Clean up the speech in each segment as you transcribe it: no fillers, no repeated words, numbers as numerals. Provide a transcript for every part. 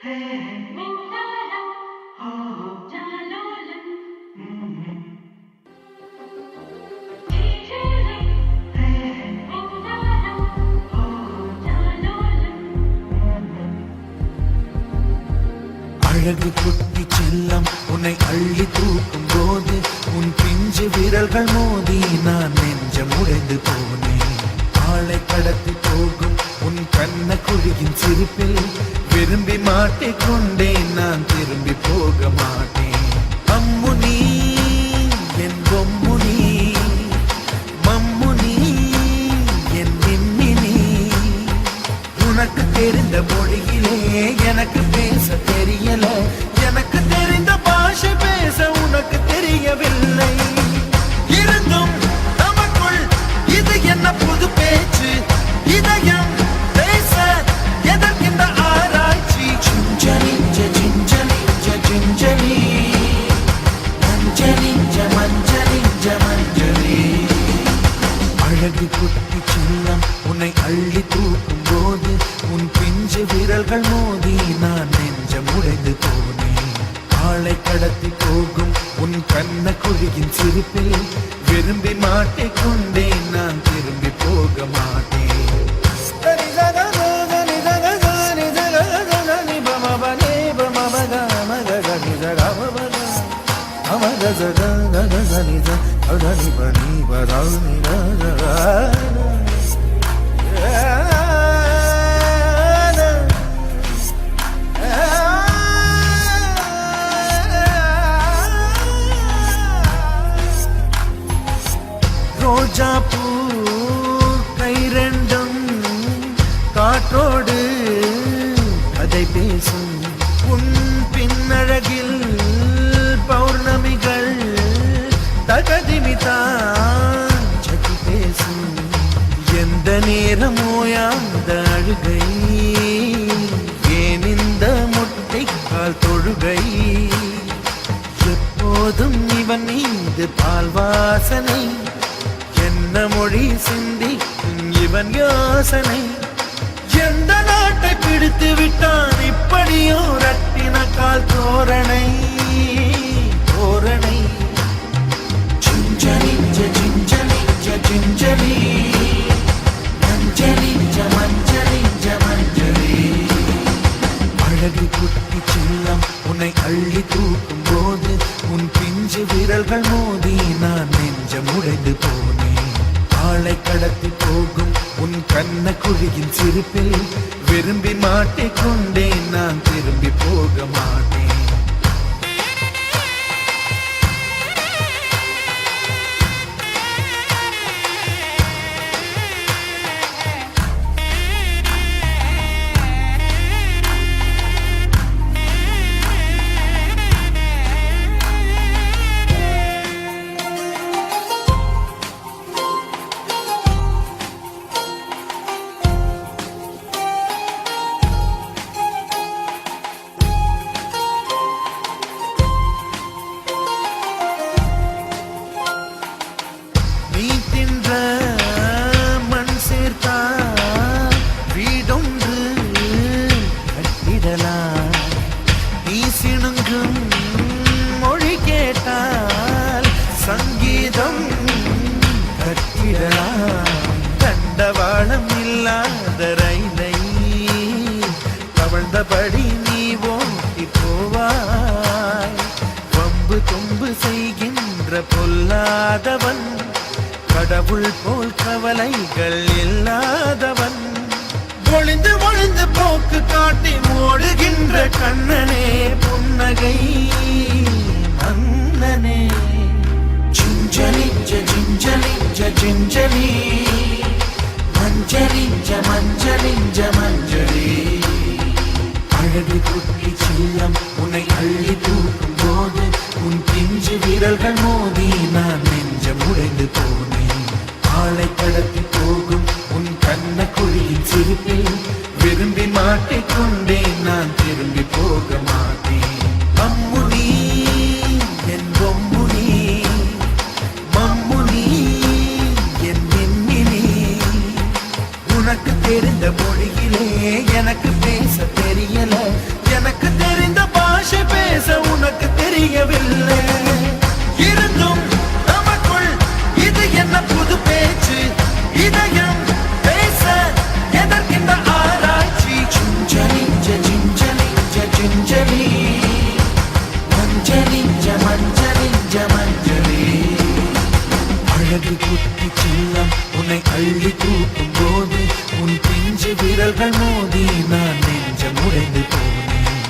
அழகு குட்டி செல்லம் உன்னை அள்ளி தூக்கும் போது உன் பிஞ்சு விரல்கள் மோதி நான் நெஞ்சம் உடைந்து போனேன். ஆளை கடத்தி போகும் உன் கண்ண குழியின் சிரிப்பில் விரும்பி மாட்டிக்கொண்டேன், நான் திரும்பி போக மாட்டேன். அம்முனி என் பொம்முனி, மம்முனி என் மின்மினி, உனக்கு தெரிந்த மொழியிலே எனக்கு பேச தெரியல, எனக்கு தெரிந்த பாஷை பேச உனக்கு தெரியவில்லை. இருந்தும் நமக்குள் இது என்ன புது பேச்சு, இதயம் பேச எதற்கின்ற ஆராய்ச்சி. Gingelly gingelly gingelly மஞ்சளி மஞ்சளி மஞ்சளி. அழகு குட்டி செல்லம் உன்னை அள்ளி தூக்கும் போது உன் பிஞ்சு விரல்கள் மோதி நான் நெஞ்சம் உடைந்து போனேன். ஆளை கடத்தி போகும் உன் கண்ண குழியின் சிரிப்பில் விரும்பி மாட்டிக்கொண்டேன், நான் திரும்பி போக மாட்டேன். ரோஜா பூ கை ரெண்டும் காற்றோடு கதை பேசும், உன் பின்னழகில் பௌர்ணமிகள் தகதிமிதான் சதி பேசும். எந்த நேரமோயாந்த அழுகை, ஏன் இந்த முட்டைக்கால் தொழுகை, எப்போதும் இவன் மீது பால் வாசனை, என்ன மொழி சிந்தி இவன் யோசனை. எந்த நாட்டை பிடித்து விட்டான் இப்படியோ ரட்டின கால் தோரணை தோரணை. Gingelly gingelly gingelly மஞ்சளி மஞ்சளி மஞ்சளி. அழகு குட்டி செல்லம் உன்னை அள்ளி தூக்கும் போது உன் பிஞ்சு விரல்கள் மோதி நான் நெஞ்சம் உடைந்து போனேன். ஆளை கடத்தி போகும் உன் கண்ண குழியின் சிரிப்பில் விரும்பி மாட்டிக்கொண்டேன், நான் திரும்பி போக மாட்டேன். மண் சேர்த்தா வீடொன்று கட்டிடலாம், நீ சிணுங்கும் மொழி கேட்டால் சங்கீதம் கட்டிடலாம். தண்டவாளம் இல்லாத ரயிலை தவழ்ந்தபடி நீ ஓட்டி போவாய். வம்பு தும்பு செய்கின்ற பொல்லாதவன், கடவுள் போல் கவலைகள் இல்லாதவன், ஒளிந்து ஒளிந்து போக்கு காட்டி ஓடுகின்ற கண்ணனே புன்னகை மன்னனே. Gingelly gingelly gingelly மஞ்சளி மஞ்சளி மஞ்சளி. அழகு குட்டி செல்லம் உன்னை அள்ளி தூக்கும் போது உன் பிஞ்சு விரல்கள் மோதி நான் நெஞ்சம் உடைந்து போனேன். ஆளை கடத்தி போகும் உன் கண்ண குழியின் சிரிப்பில் விரும்பி மாட்டிக்கொண்டேன், நான் திரும்பி போக மாட்டேன். அம்முனி என் பொம்முனி, மம்முனி என் மின்மினி, உனக்கு தெரிந்த மொழியில் மொழியே எனக்கு பேச தெரியல, எனக்கு தெரிந்த பாஷை பேச உனக்கு தெரியவில்லை. இருந்தும் நமக்குள் இது என்ன புது பேச்சு, இதயம் பேச எதற்கின்ற ஆராய்ச்சி. சுஞ்சலிஞ்ச சிஞ்சலிஞ்ச சிஞ்சலி, மஞ்சளிஞ்ச மஞ்சளிஞ்ச மஞ்சளி. அழகு குட்டி செல்லம் உன்னை அள்ளி தூக்கும் போது உன் பிஞ்சு விரல்கள் மோதி நான் நெஞ்சம் உடைந்து போனேன்.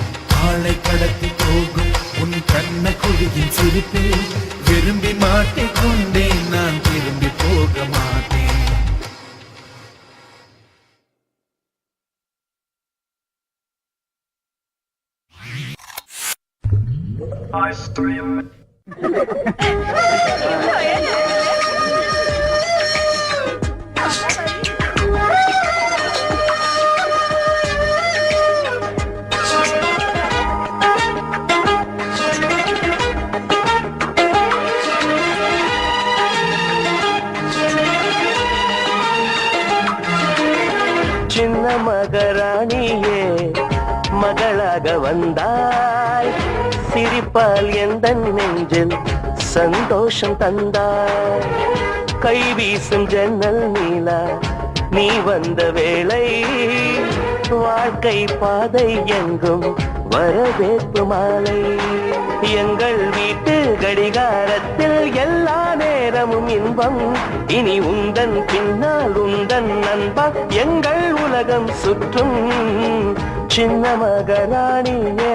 ஆளை கடத்தி போகும் உன் கண்ண குழியின் சிரிப்பில் விரும்பி மாட்டிக்கொண்டேன், நான் திரும்பி போக மாட்டேன். சின்ன மகராணியே மகளாக வந்தாய், சிரிப்பால் எந்த நெஞ்சில் சந்தோஷம் தந்தாய். கை வீசும் ஜன்னல் நீலா நீ வந்த வேளை, வாழ்க்கை பாதை எங்கும் வரவேற்பு மாலை. எங்கள் வீட்டு கடிகாரத்தில் எல்லா நேரமும் இன்பம், இனி உந்தன் பின்னால் உந்தன் நண்பா எங்கள் உலகம் சுற்றும். சின்ன மகராணியே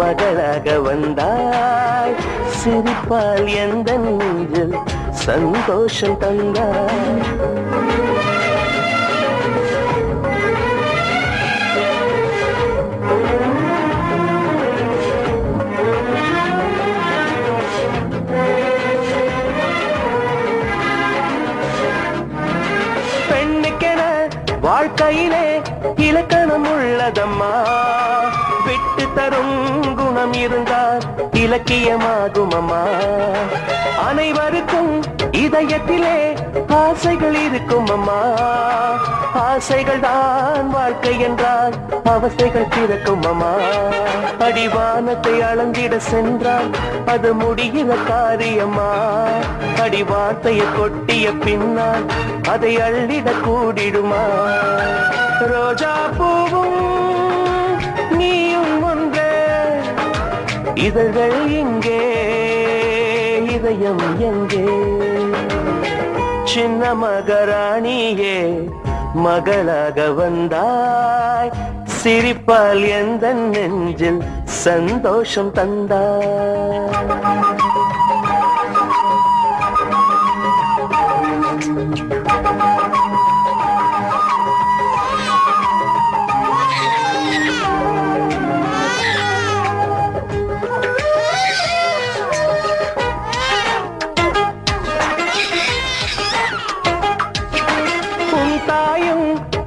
மகளாக வந்தாய், சிரிப்பால் எந்த நெஞ்சில் சந்தோஷம் தந்தாய். வாழ்க்கையிலே இலக்கணம் உள்ளதம்மா, விட்டு தரும் குணம் இருந்தால் இலக்கியமாகும் அம்மா. அனைவருக்கும் இதயத்திலே ஆசைகள் இருக்கும் அம்மா, ஆசைகள் தான் வாழ்க்கை என்றால் அவசைகள் திறக்கும் அம்மா. அடிவானத்தை அளந்திட சென்றால் அது முடிகிற காரியம்மா, அடிவார்த்தையை கொட்டிய பின்னால் அதை அள்ளிட கூடிடுமா. ரோஜா பூவும் நீயும் ஒன்றே, இதழ்கள் இங்கே இதயம் எங்கே. சின்ன மகராணியே மகளாக வந்தாய், சிரிப்பால் எந்த நெஞ்சில் சந்தோஷம் தந்தாய்.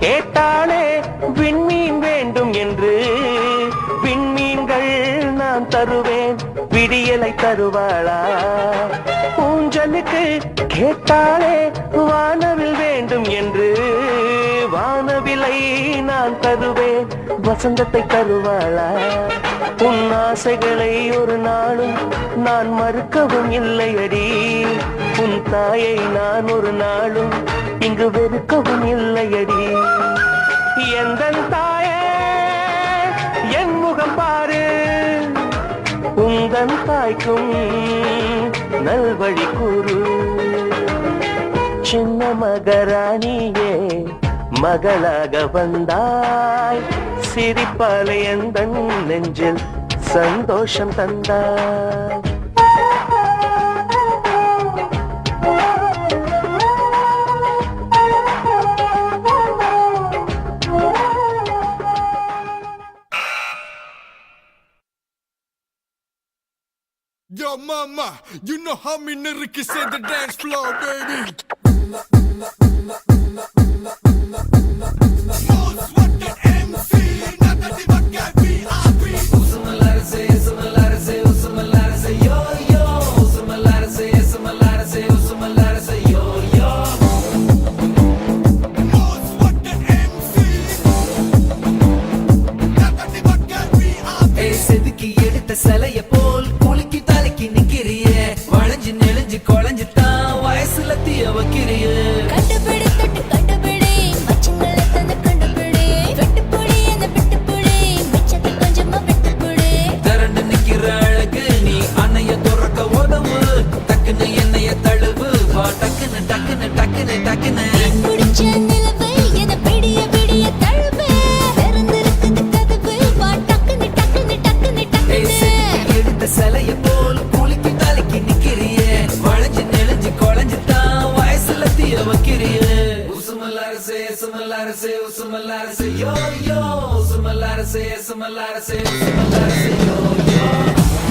கேட்டாளே விண்மீன் வேண்டும் என்று, விண்மீன்கள் நான் தருவேன் விடியலை தருவாளா. ஊஞ்சலுக்கு கேட்டாளே வானவில் வேண்டும் என்று, வானவிலை நான் தருவேன் வசந்தத்தை தருவாளா. உன் ஆசைகளை ஒரு நாளும் நான் மறுக்கவும் இல்லையடி, உன் தாயை நான் ஒரு நாளும் இங்கு வெறுக்கவும் இல்லையடி. எந்தன் தாயே என் முகம் பாரு, உந்தன் தாய்க்கும் நல்வழி கூறு. சின்ன மகராணியே மகளாக வந்தாய், சிரிப்பாலே எந்தன் நெஞ்சில் சந்தோஷம் தந்தாய். Yo mama, you know how me niggas say the dance floor, baby. Most wanted MC, nada de vaca VIP. Usamalarse, usamalarse, usamalarse, yo yo. Usamalarse, usamalarse, usamalarse, yo yo. Most wanted MC. Sumalada say yo yo, sumalada say yo yo.